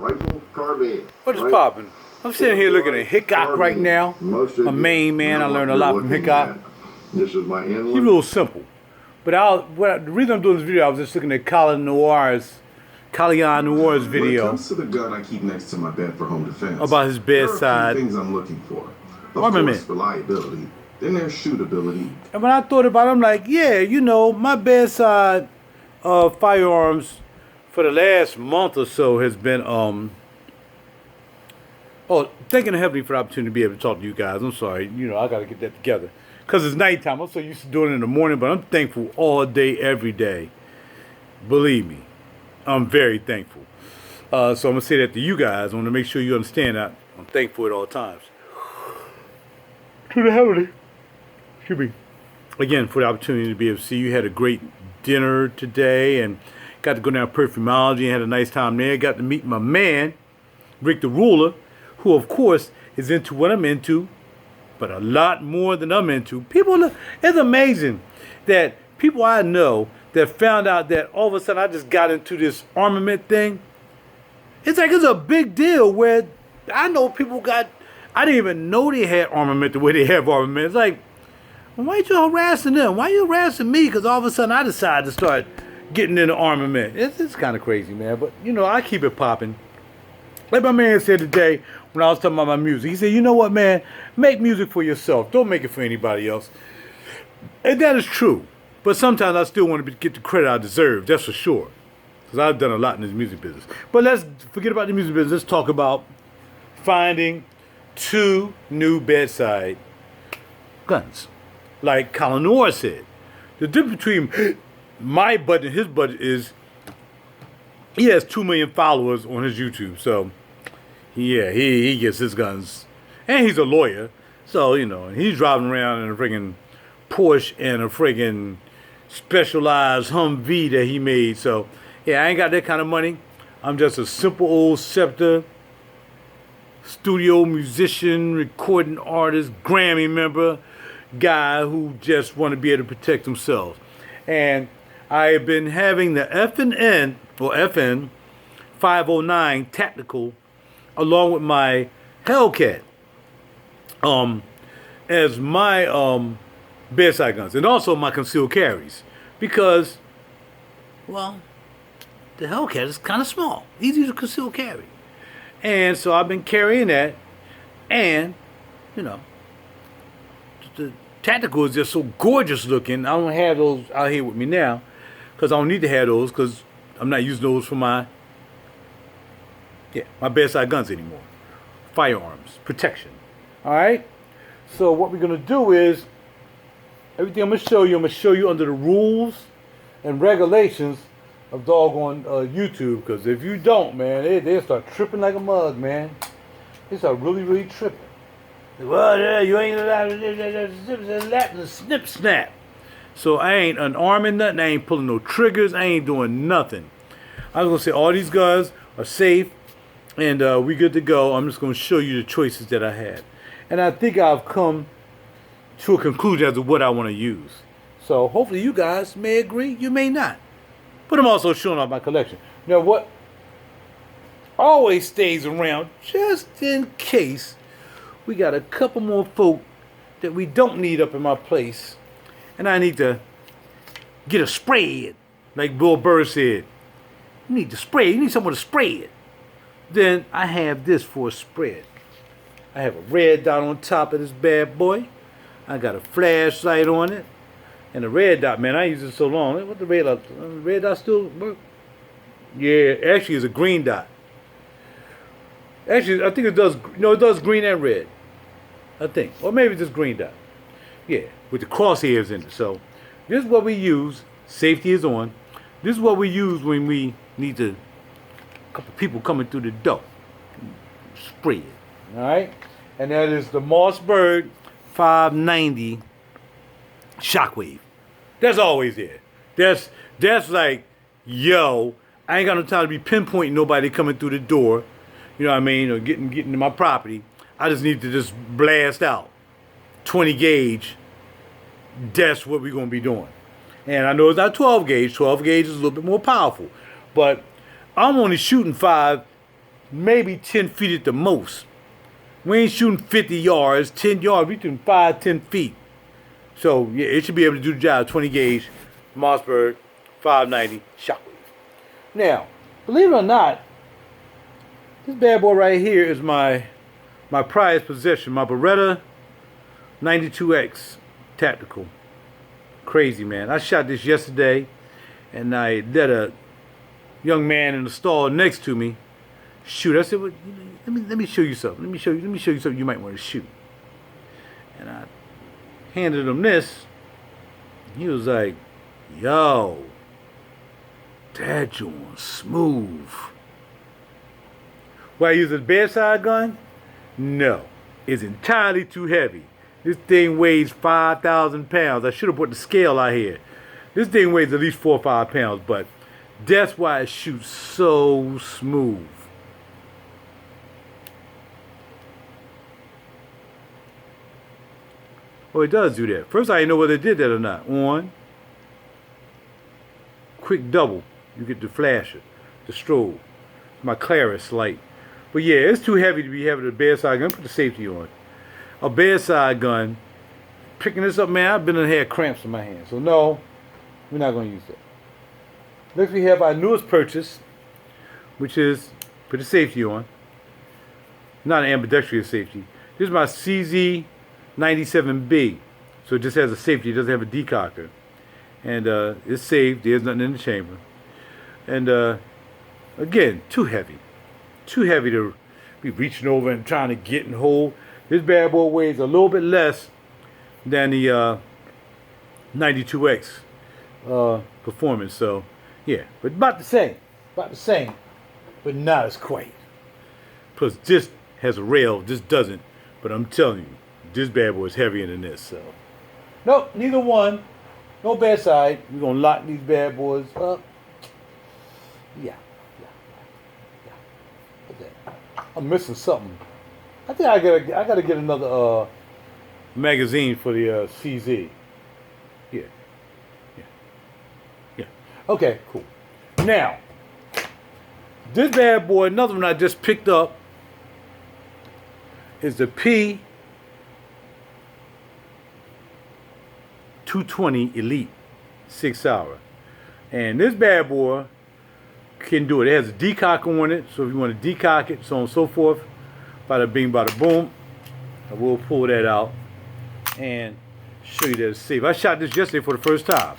Rifle, carbine. What is popping? I'm sitting here looking at HellCat right now. My main man, I learned a lot from HellCat. This is my inlet. He's real simple. But the reason I'm doing this video, I was just looking at Colin Noir's video. When it comes to the gun I keep next to my bed for home defense, about his bedside. There are a few things I'm looking for. Of course, reliability. Then there's shootability. And when I thought about it, I'm like, yeah, you know, my bedside firearms for the last month or so has been thanking heavily for the opportunity to be able to talk to you guys. I'm sorry, you know, I got to get that together. Because it's nighttime. I'm so used to doing it in the morning, but I'm thankful all day, every day. Believe me, I'm very thankful. So I'm going to say that to you guys. I want to make sure you understand that I'm thankful at all times. To the heavenly. Excuse me. Again, for the opportunity to be able to see you. Had a great dinner today and got to go down to Perfumology and had a nice time there. Got to meet my man, Rick the Ruler, who, of course, is into what I'm into, but a lot more than I'm into. It's amazing that people I know that found out that all of a sudden I just got into this armament thing. It's like it's a big deal where I know people I didn't even know they had armament the way they have armament. It's like, well, why you harassing them? Why you harassing me? Because all of a sudden I decided to start getting into armament. It's kind of crazy, man. But, you know, I keep it popping. Like my man said today when I was talking about my music. He said, you know what, man? Make music for yourself. Don't make it for anybody else. And that is true. But sometimes I still want to get the credit I deserve. That's for sure. Because I've done a lot in this music business. But let's forget about the music business. Let's talk about finding 2 new bedside guns. Like Colin Noir said. The difference between my budget and his budget is he has 2 million followers on his YouTube. So, yeah, he gets his guns. And he's a lawyer. So, you know, he's driving around in a friggin' Porsche and a friggin' specialized Humvee that he made. So, yeah, I ain't got that kind of money. I'm just a simple old scepter, studio musician, recording artist, Grammy member, guy who just want to be able to protect themselves. And I have been having the FN 509 Tactical along with my HellCat as my bedside guns and also my concealed carries because, well, the HellCat is kind of small, easy to conceal carry. And so I've been carrying that, and, you know, the Tactical is just so gorgeous looking. I don't have those out here with me now because I don't need to have those because I'm not using those for my bedside guns anymore. Firearms, protection. All right? So what we're going to do is, everything I'm going to show you under the rules and regulations of doggone YouTube, because if you don't, man, they start tripping like a mug, man. They start really, really tripping. Well, yeah, you ain't allowed to snip snap. So I ain't unarming nothing. I ain't pulling no triggers. I ain't doing nothing. I was gonna say all these guns are safe, and we good to go. I'm just gonna show you the choices that I had, and I think I've come to a conclusion as to what I want to use. So hopefully you guys may agree. You may not. But I'm also showing off my collection. Now, what always stays around, just in case, we got a couple more folk that we don't need up in my place. And I need to get a spread, like Bill Burr said. You need to spray. You need someone to spray it. Then I have this for a spread. I have a red dot on top of this bad boy. I got a flashlight on it. And the red dot, man, I use it so long. What the red dot? The red dot still work? Yeah, actually it's a green dot. Actually, I think it does. No, it does green and red. I think, or maybe just green dot. Yeah, with the crosshairs in it. So this is what we use. Safety is on. This is what we use when we need a couple people coming through the door. Spray it. All right, and that is the Mossberg 590. Shockwave. That's always there. That's like, yo, I ain't got no time to be pinpointing nobody coming through the door, you know what I mean, or getting to my property. I just need to just blast out 20 gauge. That's what we're gonna be doing. And I know it's not 12 gauge. 12 gauge is a little bit more powerful, but I'm only shooting 5 maybe 10 feet at the most. We ain't shooting 50 yards, 10 yards. We shooting 5, 10 feet. So yeah, it should be able to do the job. 20 gauge, Mossberg, 590 Shockwave. Now, believe it or not, this bad boy right here is my prized possession, my Beretta 92X tactical. Crazy, man. I shot this yesterday, and I let a young man in the stall next to me shoot. I said, well, let me show you something. Let me show you something you might want to shoot. And I handed him this. He was like, yo, that joint's smooth. Will I use a bedside gun? No. It's entirely too heavy. This thing weighs 5,000 pounds. I should have put the scale out here. This thing weighs at least 4 or 5 pounds, but that's why it shoots so smooth. Oh, it does do that. First, I didn't know whether it did that or not. On. Quick double. You get the flasher, the strobe. My Claris light. But yeah, it's too heavy to be having a bedside gun. Put the safety on. A bedside gun. Picking this up, man, I've been in had cramps in my hand. So no, we're not going to use that. Next we have our newest purchase, which is, put the safety on. Not an ambidextrous safety. This is my CZ97B. So it just has a safety. It doesn't have a decocker. And it's safe. There's nothing in the chamber. And again, too heavy. Too heavy to be reaching over and trying to get and hold. This bad boy weighs a little bit less than the 92X performance. So, yeah. But about the same. About the same. But not as quite. Plus, this has a rail. This doesn't. But I'm telling you, this bad boy is heavier than this. So, nope, neither one. No bedside. We're going to lock these bad boys up. Yeah. I'm missing something. I think I gotta get another magazine for the CZ. Yeah. Okay, cool. Now, this bad boy, another one I just picked up, is the P220 Elite Sig Sauer. And this bad boy can do it. It has a decock on it, so if you want to decock it, so on and so forth, bada bing, bada boom. I will pull that out and show you that it's safe. I shot this yesterday for the first time.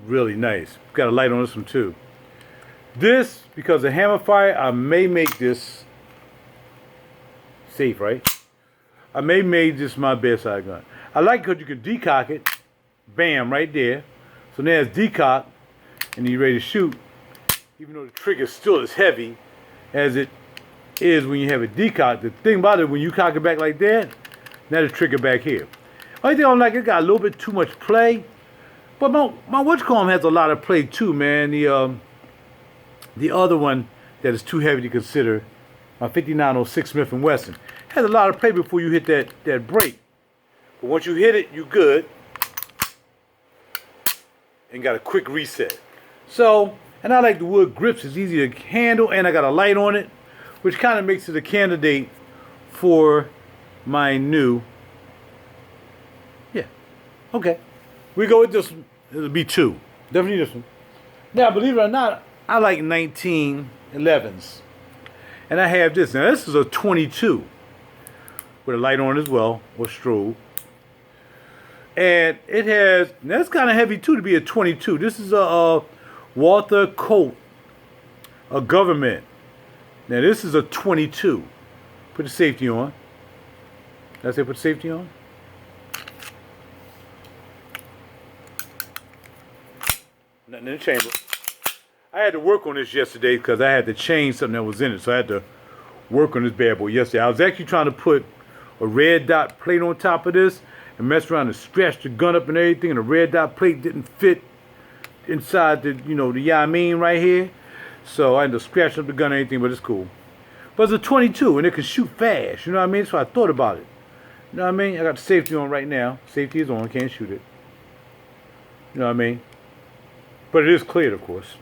Really nice. Got a light on this one too. This, because of hammer fire, I may make this safe, right? I may make this my bedside gun. I like it because you can decock it, bam, right there. So now it's decocked, and you're ready to shoot. Even though the trigger is still as heavy as it is when you have it decocked. The thing about it, when you cock it back like that, now the trigger back here. Only thing I don't like, it got a little bit too much play. But my whatchamacallit has a lot of play too, man. The other one that is too heavy to consider, my 5906 Smith&Wesson, has a lot of play before you hit that brake. But once you hit it, you good. And got a quick reset. So, and I like the wood grips. It's easy to handle, and I got a light on it, which kind of makes it a candidate for my new. Yeah. Okay. We go with this one. It'll be two. Definitely this one. Now, believe it or not, I like 1911s. And I have this. Now, this is a 22 with a light on as well, or strobe. And it has, now it's kind of heavy too to be a 22. This is a Walther Colt, a government. Now this is a 22. Put the safety on. Did I say put the safety on? Nothing in the chamber. I had to work on this yesterday because I had to change something that was in it. So I had to work on this bad boy yesterday. I was actually trying to put a red dot plate on top of this and mess around and scratch the gun up and everything, and the red dot plate didn't fit inside the, the right here. So I had to scratch up the gun and everything, but it's cool. But it's a 22 and it can shoot fast, you know what I mean? So I thought about it. You know what I mean? I got the safety on right now. Safety is on, can't shoot it. You know what I mean? But it is cleared, of course.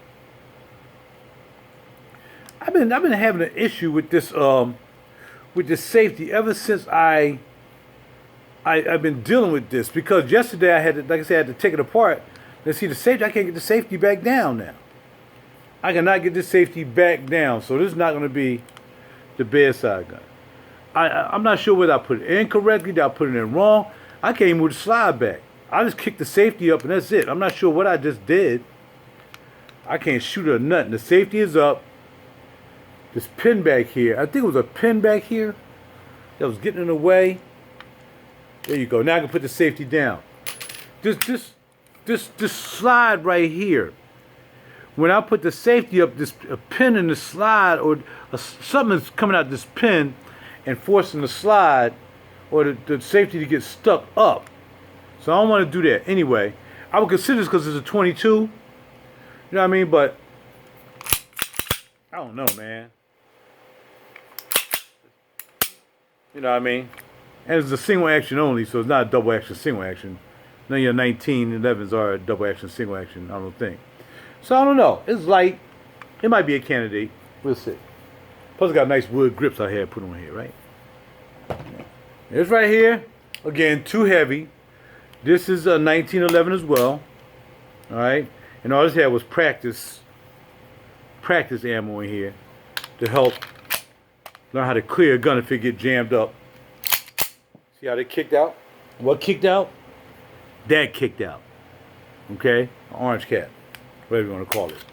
I've been having an issue with this safety ever since I've been dealing with this, because yesterday I had to, like I said, I had to take it apart. Let's see the safety. I can't get the safety back down now. I cannot get the safety back down. So this is not going to be the bedside gun. I'm not sure whether I put it in correctly, did I put it in wrong. I can't even move the slide back. I just kicked the safety up and that's it. I'm not sure what I just did. I can't shoot or nothing. The safety is up. This pin back here, I think it was a pin back here that was getting in the way. There you go. Now I can put the safety down. This slide right here. When I put the safety up, a pin in the slide, or something is coming out this pin and forcing the slide or the safety to get stuck up. So I don't want to do that. Anyway, I would consider this because it's a 22. You know what I mean? But I don't know, man. You know what I mean? And it's a single action only, so it's not a double action single action. None of your 1911s are a double action single action, I don't think. So I don't know. It's light. It might be a candidate. We'll see. Plus, it got nice wood grips I had put on here, right? It's right here. Again, too heavy. This is a 1911 as well. All right. And all this had was practice ammo in here to help learn how to clear a gun if it get jammed up. See how they kicked out? What kicked out? That kicked out. Okay? Orange cat. Whatever you want to call it.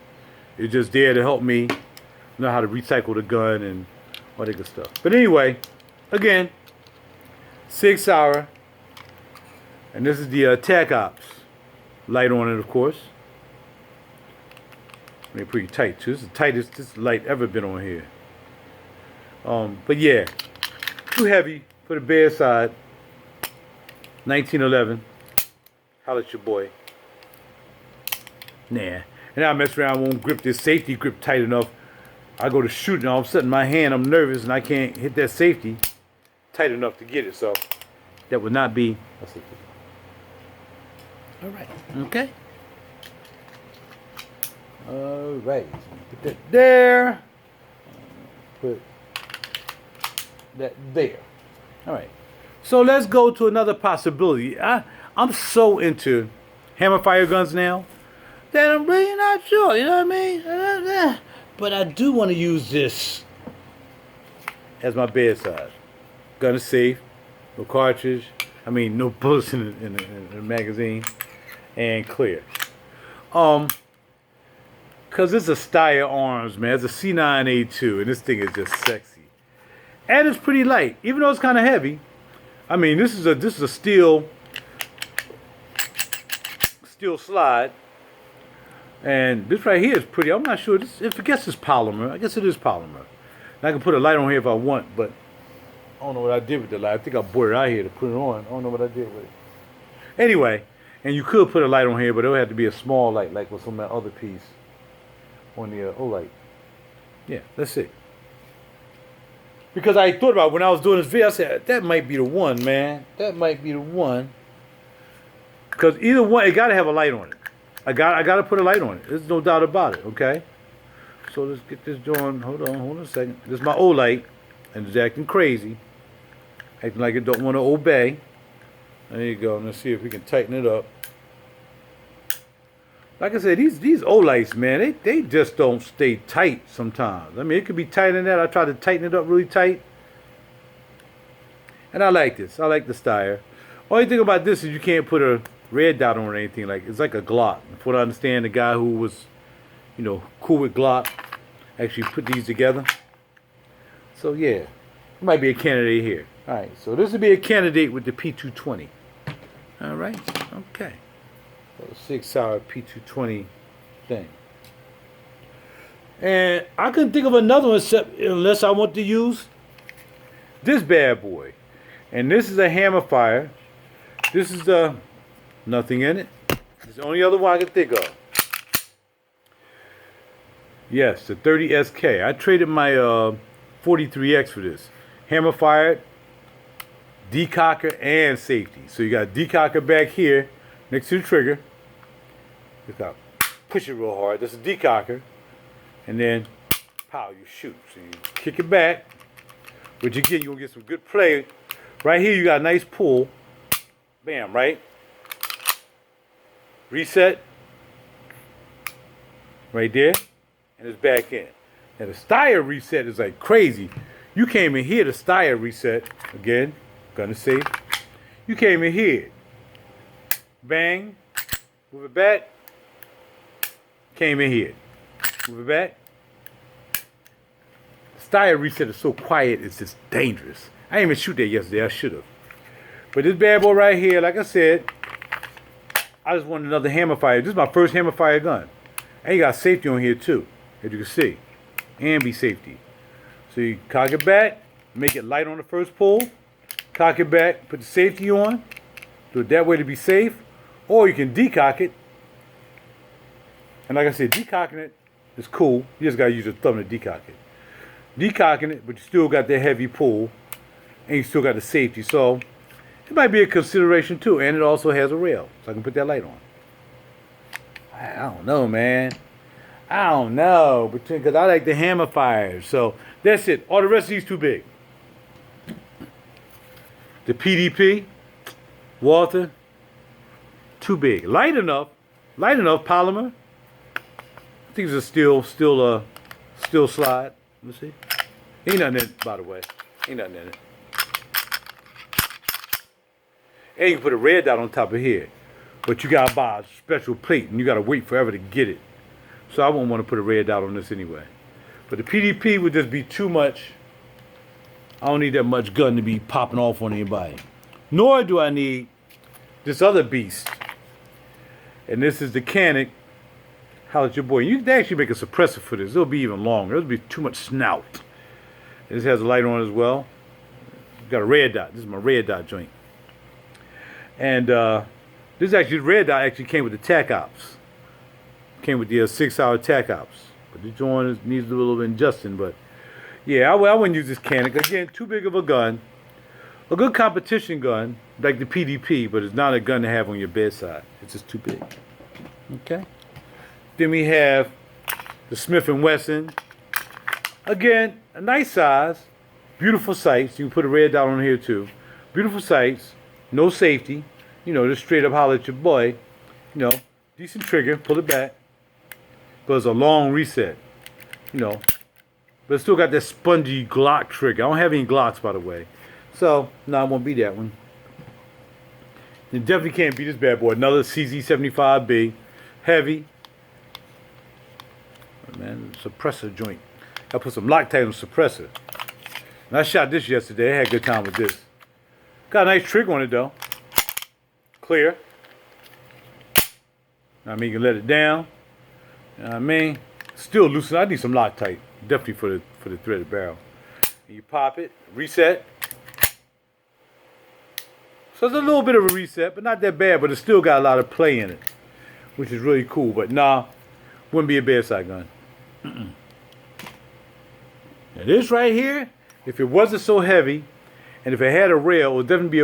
It's just there to help me know how to recycle the gun and all that good stuff. But anyway, again, Sig Sauer. And this is the Tac Ops. Light on it, of course. They're pretty tight too. This is the tightest this light ever been on here. But yeah, too heavy for the bedside. 1911. Holla at your boy. Nah. And I mess around, won't grip this safety grip tight enough. I go to shoot and all of a sudden my hand, I'm nervous and I can't hit that safety tight enough to get it. So that would not be a safety. All right. Okay. All right. Put that there. Put that there. All right. So let's go to another possibility. I'm so into hammer fire guns now that I'm really not sure. You know what I mean? But I do want to use this as my bedside. Gun is safe. No cartridge. I mean, no bullets in the magazine. And clear. Cause it's a Styer arms, man. It's a C9A2, and this thing is just sexy. And it's pretty light, even though it's kind of heavy. I mean, this is a steel slide, and this right here is pretty. I'm not sure. I guess it's polymer. I guess it is polymer. And I can put a light on here if I want, but I don't know what I did with the light. I think I brought it out here to put it on. I don't know what I did with it. Anyway. And you could put a light on here, but it would have to be a small light, like with some of that other piece on the light. Yeah, let's see. Because I thought about it when I was doing this video, I said, that might be the one, man. That might be the one. Because either one, it got to have a light on it. I got to put a light on it. There's no doubt about it, okay? So let's get this doing. Hold on a second. This is my old light, and it's acting crazy. Acting like it don't want to obey. There you go. Let's see if we can tighten it up. Like I said, these O-lights, man, they just don't stay tight sometimes. I mean, it could be tighter than that. I tried to tighten it up really tight. And I like this. I like the Styer. Only thing about this is you can't put a red dot on it or anything. It's like a Glock. From what I understand, the guy who was, cool with Glock actually put these together. So, yeah, it might be a candidate here. All right, so this would be a candidate with the P220. All right, okay. So Sig Sauer P220 thing. And I couldn't think of another one unless I want to use this bad boy. And this is a hammer fire. This is nothing in it. It's the only other one I can think of. Yes, the 30SK. I traded my 43X for this. Hammer fired, decocker, and safety. So you got decocker back here next to the trigger. Just gotta push it real hard. That's a decocker. And then pow, you shoot. So you kick it back, which again, you're going to get some good play. Right here, you got a nice pull. Bam, right? Reset. Right there. And it's back in. Now, the Styer reset is like crazy. You came in here, the Styer reset. Again, gonna say. You came in here. Bang. Move it back. Came in here. Move it back. The Styer reset is so quiet, it's just dangerous. I didn't even shoot that yesterday. I should have. But this bad boy right here, like I said, I just want another hammer fire. This is my first hammer fire gun. And you got safety on here too, as you can see. And be safety. So you cock it back, make it light on the first pull, cock it back, put the safety on, do it that way to be safe, or you can decock it. And like I said, decocking it is cool. You just gotta use your thumb to decock it. Decocking it, but you still got that heavy pull, and you still got the safety. So it might be a consideration too, and it also has a rail, so I can put that light on. I don't know, man. I don't know, because I like the hammer fires. So that's it. All the rest of these too big. The PDP Walter, too big. Light enough, polymer. I think it's a steel slide. Let's see. Ain't nothing in it, by the way. Ain't nothing in it. And you can put a red dot on top of here. But you gotta buy a special plate and you gotta wait forever to get it. So I won't want to put a red dot on this anyway. But the PDP would just be too much. I don't need that much gun to be popping off on anybody. Nor do I need this other beast. And this is the Canic. How's your boy? You can actually make a suppressor for this. It'll be even longer. It'll be too much snout. This has a light on as well. Got a red dot. This is my red dot joint. And this actually, red dot actually came with the TAC Ops. Came with the Sig Sauer TAC Ops. But the joint needs a little bit of adjusting. But yeah, I wouldn't use this Canic. Again, too big of a gun. A good competition gun, like the PDP, but it's not a gun to have on your bedside. It's just too big. Okay. Then we have the Smith&Wesson. Again, a nice size. Beautiful sights. You can put a red dot on here too. Beautiful sights. No safety. You know, just straight up holler at your boy. You know, decent trigger. Pull it back. But it's a long reset. You know. But it's still got that spongy Glock trigger. I don't have any Glocks, by the way. So, no, it won't be that one. You definitely can't beat this bad boy. Another CZ97B. Heavy. Man, suppressor joint. I put some Loctite on the suppressor. And I shot this yesterday. I had a good time with this. Got a nice trigger on it though. Clear. I mean, you can let it down. You know what I mean? Still loosen. I need some Loctite. Definitely for the threaded barrel. And you pop it, reset. So it's a little bit of a reset, but not that bad. But it's still got a lot of play in it, which is really cool. But nah, wouldn't be a bedside gun. Now this right here, if it wasn't so heavy, and if it had a rail, it would definitely be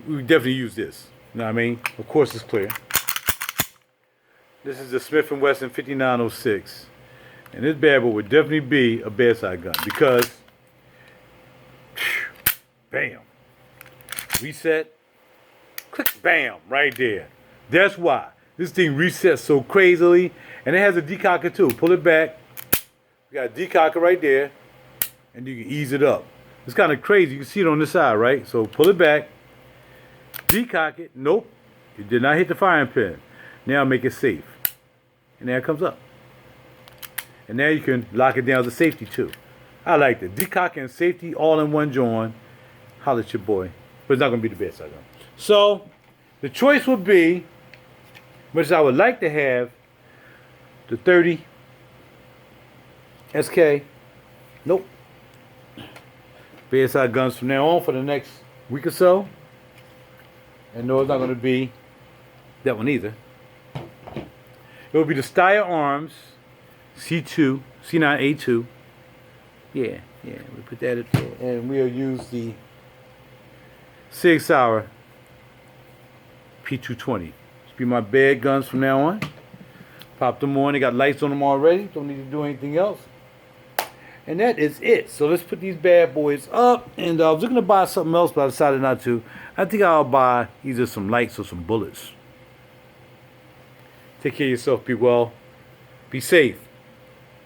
we would definitely use this. You know what I mean? Of course it's clear. This is the Smith&Wesson 5906. And this bad boy would definitely be a bedside gun because, bam, reset, click, bam, right there. That's why. This thing resets so crazily, and it has a decocker too. Pull it back. You got a decocker right there, and you can ease it up. It's kind of crazy. You can see it on this side, right? So pull it back, decock it. Nope, you did not hit the firing pin. Now make it safe, and there it comes up. And now you can lock it down as a safety too. I like the decocker and safety all in one joint. Holla at your boy, but it's not gonna be the best I got. So the choice would be. Which I would like to have the 30 SK. Nope. Bedside guns from now on for the next week or so. And no, it's not going to be that one either. It will be the Styer Arms C2, C9A2. Yeah, we put that up there. And we'll use the Sig Sauer P220. Be my bed guns from now on. Pop them on. They got lights on them already. Don't need to do anything else. And that is it. So let's put these bad boys up. And I was looking to buy something else, but I decided not to. I think I'll buy either some lights or some bullets. Take care of yourself. Be well. Be safe.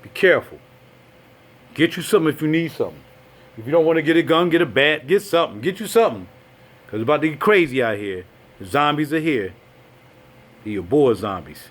Be careful. Get you something if you need something. If you don't want to get a gun, get a bat, get something. Get you something. Because it's about to get crazy out here. The zombies are here. They're your boy zombies.